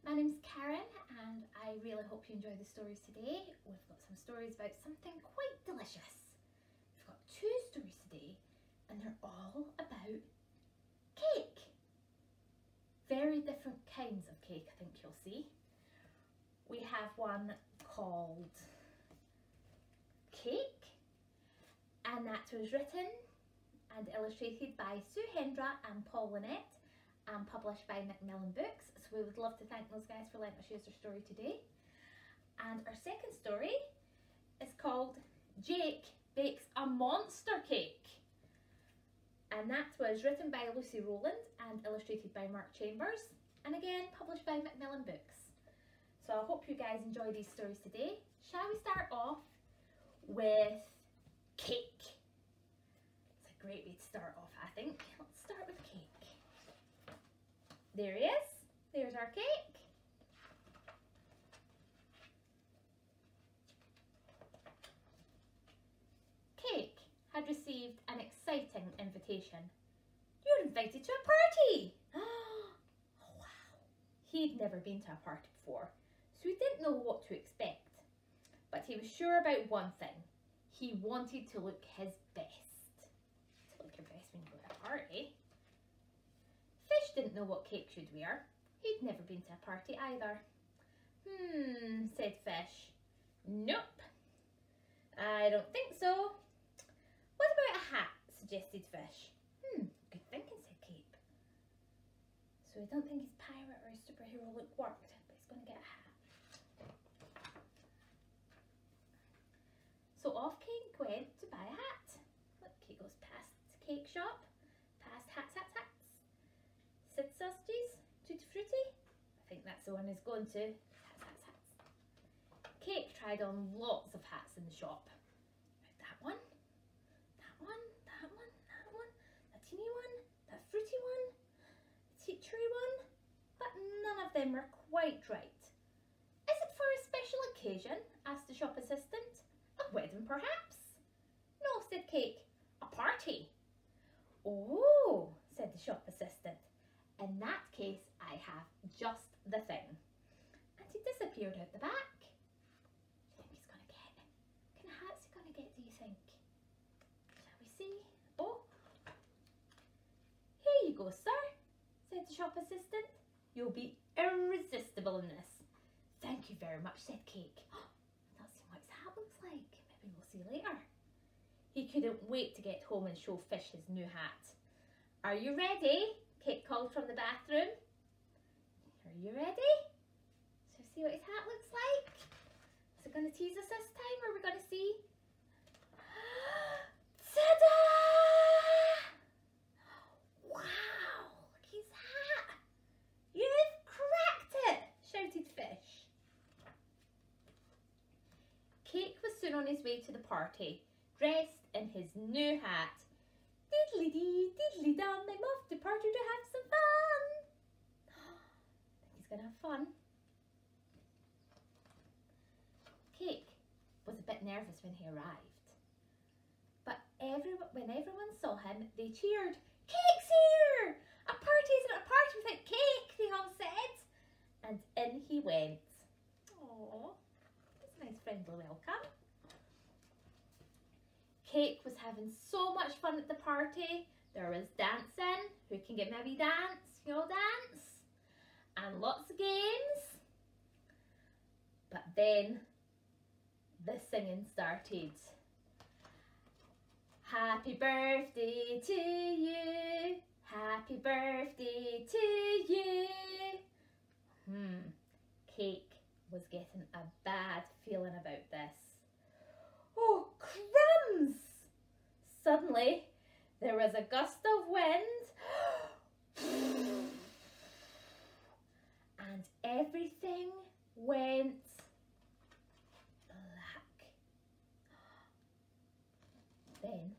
My name's Karen and I really hope you enjoy the stories today. We've got some stories about something quite delicious. We've got 2 stories today and they're all about cake. Very different kinds of cake, I think you'll see. We have one called Cake, and that was written and illustrated by Hendra and Linnet and published by Macmillan books. So we would love to thank those guys for letting us use their story today. And our second story is called Jake Bakes a Monster Cake. And that was written by Jan Rowland and illustrated by Mark Chambers, and again published by Macmillan books. So I hope you guys enjoy these stories today. Shall we start off with cake? It's a great way to start off, I think. Let's start with cake. There he is. There's our cake. Cake had received an exciting invitation. You're invited to a party! Oh wow! He'd never been to a party before, so he didn't know what to expect. But he was sure about one thing. He wanted to look his best. To look your best when you go to a party. Fish didn't know what Cake should wear. He'd never been to a party either. Said Fish. Nope, I don't think so. What about a hat? Suggested Fish. Good thinking, said Cake. So I don't think his pirate or his superhero look worked, but he's going to get a hat. So off Cake went to buy a hat. Look, Cake goes past the cake shop, past hats. Sid sausages, tutti frutti. I think that's the one he's going to. Hats. Cake tried on lots of hats in the shop. That one, that teeny one, that fruity one, the teachery one, but none of them were quite right. Is it for a special occasion? Asked the shop assistant. A wedding perhaps? No, said Cake, a party. Oh, said the shop assistant. In that case, I have just the thing. And he disappeared out the back. What do you think he's going to get? What kind of hat's he going to get, do you think? Shall we see? Oh, here you go, sir, said the shop assistant. You'll be irresistible in this. Thank you very much, said Cake. I've not seen what his hat looks like. Maybe we'll see later. He couldn't wait to get home and show Fish his new hat. Are you ready? Cake called from the bathroom. Are you ready? So see what his hat looks like? Is it going to tease us this time, or are we going to see? Ta-da! Wow, look at his hat. You've cracked it, shouted Fish. Cake was soon on his way to the party, dressed in his new hat. Diddly-dee, diddly-dum, I'm off to party to have some fun. I think he's going to have fun. Cake was a bit nervous when he arrived. But when everyone saw him, they cheered. Cake's here! A party isn't a party without cake, they all said. And in he went. Aww, that's a nice friendly welcome. Cake was having so much fun at the party. There was dancing. Who can give me a wee dance? You all dance. And lots of games. But then the singing started. Happy birthday to you. Happy birthday to you. Cake was getting a bad feeling about this. Oh, crumbs! Suddenly, there was a gust of wind and everything went black. Then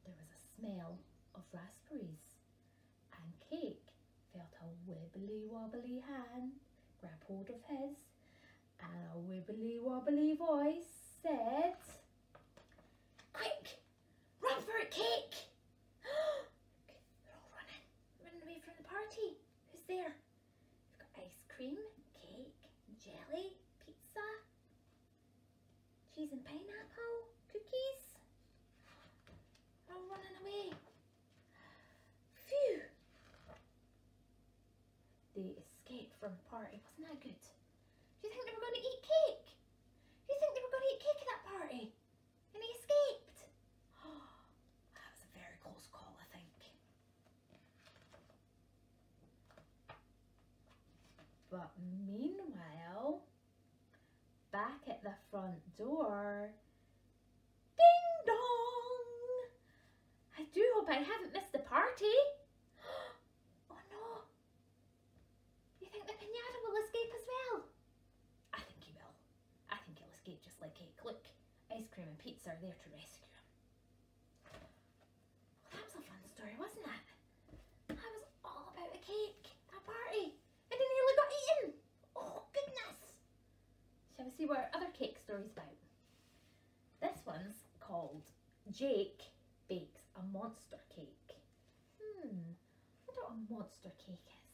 there was a smell of raspberries, and Cake felt a wibbly wobbly hand grab hold of his, and a wibbly wobbly voice said, "Quick, run for it, Cake!" Look, they're all running away from the party. Who's there? We've got ice cream, jelly, pizza, cheese and pineapple, cookies. They're all running away. Phew! They escaped from the party. Wasn't that good? Do you think they were going to eat cake? Do you think they were going to eat cake at that party? And he escaped. That was a very close call, I think. But meanwhile, back at the front door, ding dong! I do hope I haven't missed the party. Oh no! Do you think the pinata will escape as well? I think he will. I think he'll escape just like cake. Look, ice cream and pizza are there to rescue him. Well, that was a fun story, wasn't it? That was all about a cake, a party, and he nearly got eaten. Oh goodness! Shall we see what our other cake story's about? This one's called Jake Bakes a Monster Cake. I wonder what a monster cake is.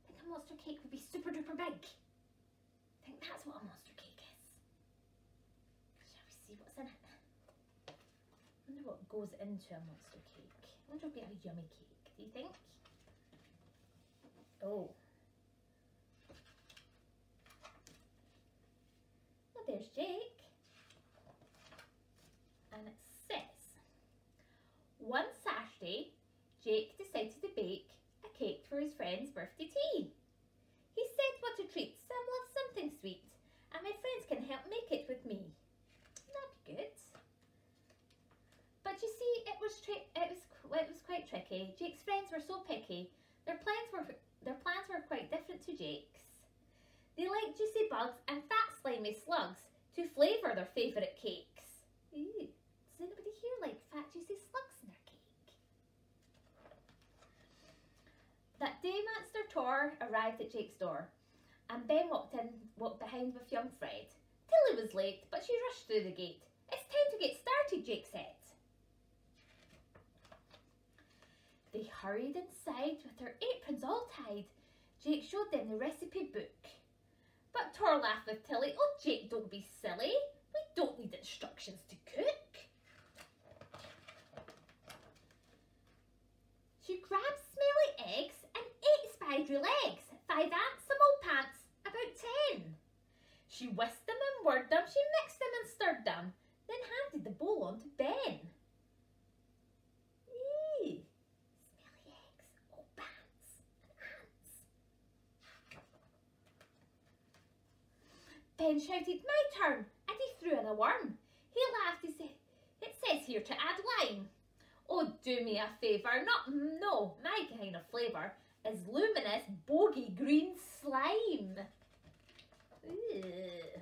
I think a monster cake would be super duper big. I think that's what a monster cake is. Shall we see what's in it? I wonder what goes into a monster cake. I wonder if it'll be a yummy cake. Do you think? Oh. Well, there's Jake. And it says, one Saturday, Jake decided to bake a cake for his friend's birthday tea. He said, what a treat, some love something sweet, and my friends can help make it with me. That'd be good. But you see, it was quite tricky. Jake's friends were so picky. Their plans were quite different to Jake's. They liked juicy bugs and fat slimy slugs to flavour their favourite cakes. Ooh, does anybody here like fat juicy slugs in their cake? That day Monster Tor arrived at Jake's door, and Ben walked behind with young Fred. Tilly was late, but she rushed through the gate. It's time to get started, Jake said. They hurried inside with their aprons all tied. Jake showed them the recipe book. But Tor laughed with Tilly. Oh, Jake, don't be silly. We don't need instructions to cook. She grabbed smelly eggs and 8 spidery legs, 5 ants, some old pants, about 10. She whisked them and whirred them, she mixed them and stirred them, then handed the bowl on to Ben. Eee, smelly eggs, old pants and ants. Ben shouted, my turn, and he threw in a worm. He laughed, he said, it says here to add lime. Oh, do me a favour, no, my kind of flavour is luminous bogey green slime. Ugh.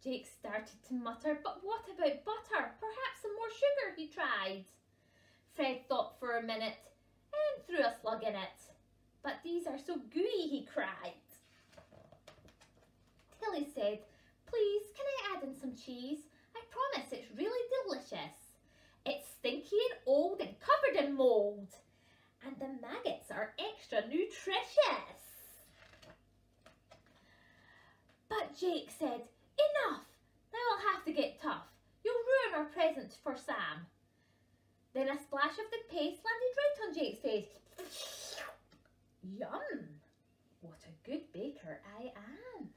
Jake started to mutter, but what about butter? Perhaps some more sugar, he tried. Fred thought for a minute and threw a slug in it. But these are so gooey, he cried. Tilly said, please, can I add in some cheese? I promise it's really delicious. It's stinky and old and covered in mould. And the maggots are extra nutritious. But Jake said, enough. Now I'll have to get tough. You'll ruin our present for Sam. Then a splash of the paste landed right on Jake's face. Yum. What a good baker I am.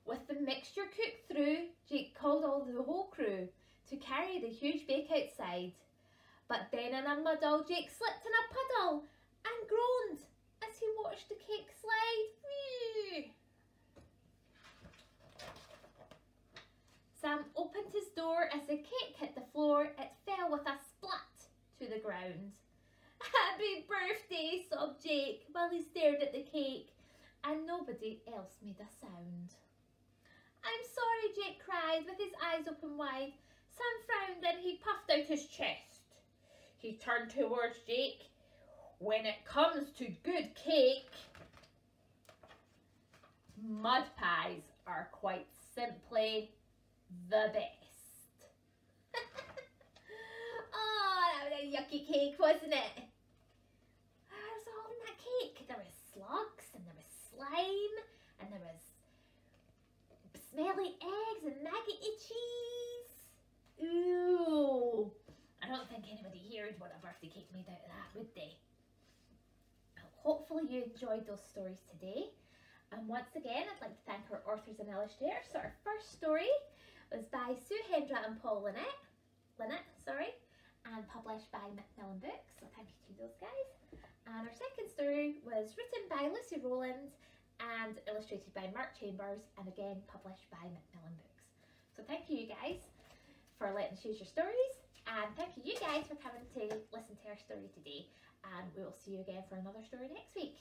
With the mixture cooked through, Jake called the whole crew to carry the huge bake outside. But then in a muddle, Jake slipped in a puddle and groaned as he watched the cake slide. Whew. Sam opened his door. As the cake hit the floor, it fell with a splat to the ground. Happy birthday, sobbed Jake while he stared at the cake, and nobody else made a sound. I'm sorry, Jake cried with his eyes open wide. Sam frowned and he puffed out his chest. He turned towards Jake. When it comes to good cake, mud pies are quite simply the best. Oh, that was a yucky cake, wasn't it? What was all in that cake? There was slugs. slime, and there was smelly eggs and maggoty cheese. Ooh! I don't think anybody here would want a birthday cake made out of that, would they? Well, hopefully you enjoyed those stories today. And once again, I'd like to thank our authors and illustrators. So our first story was by Sue, Hendra and Paul Linnet, and published by Macmillan Books. So thank you to those guys. And our second story was written by Jan Rowland and illustrated by Mark Chambers, and again published by Macmillan Books. So thank you guys for letting us use your stories, and thank you guys for coming to listen to our story today. And we will see you again for another story next week.